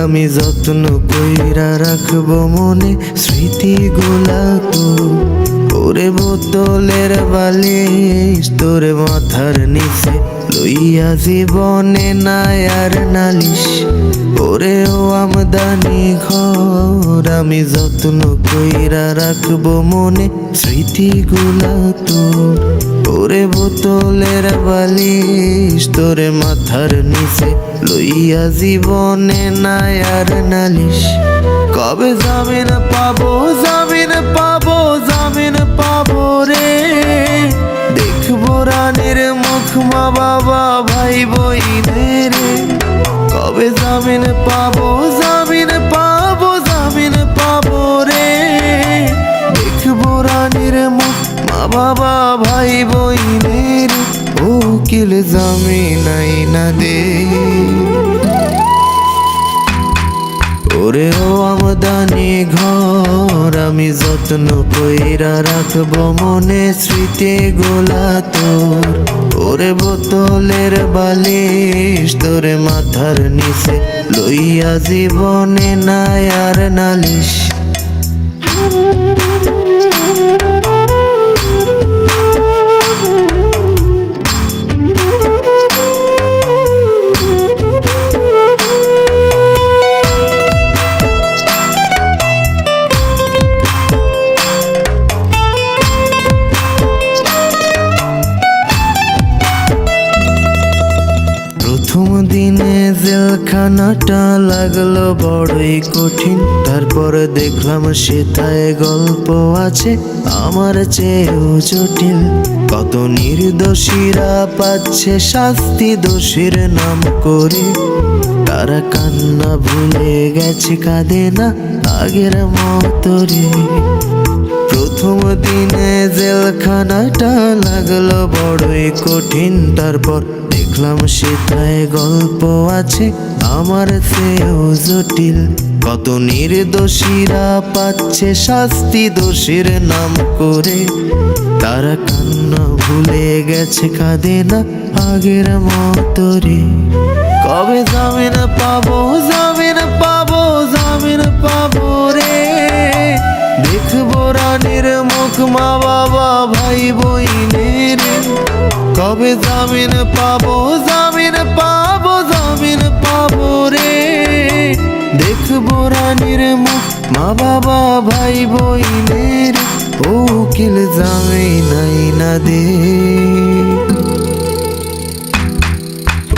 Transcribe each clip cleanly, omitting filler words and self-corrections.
আমি যত্ন কইরা রাখবো মনে স্মৃতিগুলা তো। ওরে বোতলের বালিশ তোর মাথার নিচে লইয়া জীবনে নাই আর নালিশ। ওরে ও আমদানি ঘর আমি যত্ন কইরা রাখবো মনে স্মৃতিগুলা তোর। ওরে বোতলের বালিশ তোর মাথার নিচে লইয়া জীবনে নাই আর নালিশ। কবে জামিন পাবো জামিন পাবো জামিন পাবো রে, দেখবো রানীর মুখ মা বাবা ভাই বইনের রে। কবে জামিন পাবো জামিন পাবো জামিন পাবো রে, দেখবো রানীর মুখ মা বাবা ভাই বইনের। ও উকিল জামিন আইনা দে। ওরে ও আমদানি ঘর আমি যত্ন কইরা রাখবো মনে স্মৃতিগুলা তোর। ওরে বোতলের বালিশ তোর মাথার নিচে লইয়া জীবনে নাই আর নালিশ। প্রথম দিনে জেলখানাটা লাগলো বড়ই কঠিন, তারপর দেখলাম সেটায় গল্প আছে আমার চেয়েও জটিল। কত নির্দোষীরা পাচ্ছে শাস্তি দোষীর নাম করে, তারা কান্না ভুলে গেছে কাঁদে না আগের মতো রে। প্রথম দিনে জেলখানাটা লাগলো বড়ই কঠিন, তারপর দেখলাম সেটায় গল্প আছে আমার চেয়েও জটিল। কত নির্দোষীরা পাচ্ছে শাস্তি দোষীর নাম করে, তারা কান্না ভুলে গেছে কাঁদে না আগের মতো রে। কবে জামিন পাবো জামিন পাবো জামিন পাবো রে, দেখবো রানীর মুখ মা বাবা ভাই বইনের। কবে জামিন পাবো জামিন পাবো জামিন পাবো রে, দেখবো রানীর মুখ মা বাবা ভাই বইনের। ও উকিল জামিন আইনা দে।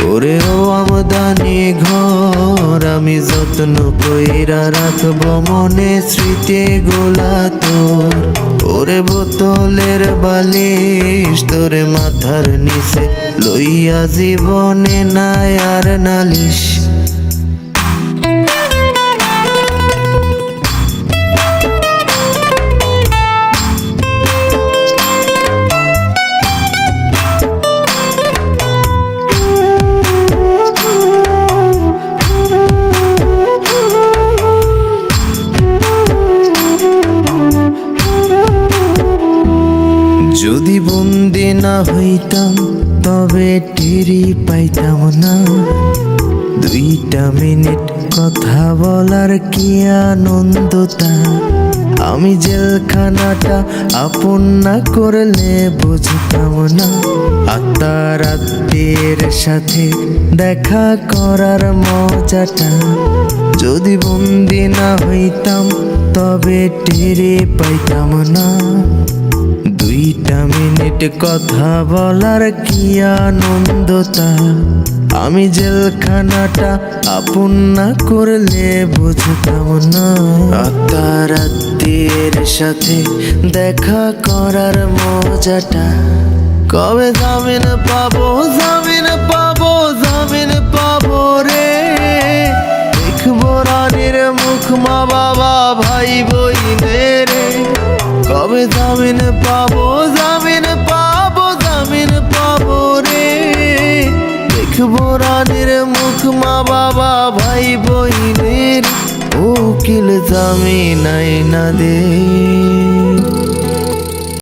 ওরে ও আমদানি ঘর আমি যত্ন কইরা রাখবো মনে স্মৃতিগুলা তোর। ওরে বোতলের বালিশ তোর মাথার নিচে লইয়া জীবনে নাই আর নালিশ। যদি বন্দি না হইতাম তবে টেরি পাইতাম না, 2টা মিনিট কথা বলার কি আনন্দ তা। আমি জেলখানাটা আপন না করলে বুঝতাম না, আত্মার আত্মীয়ের সাথে দেখা করার মজাটা। যদি বন্দি না হইতাম তবে টেরি পাইতাম না, 2টা মিনিট কথা বলার কি আনন্দ তা। আমি জেলখানাটা আপন না করলে বুঝতাম না, আত্মার আত্মীয়ের সাথে দেখা করার মজাটা। কবে জামিন পাবো জামিন পাবো জামিন পাবো রে, দেখবো রানীর মুখ মা বাবা ভাই বইনের। কবে জামিন পাবো জামিন পাবো জামিন পাবো রে, দেখবো রানীর মুখ মা বাবা ভাই বইনের। ও উকিল জামিন আইনা দে।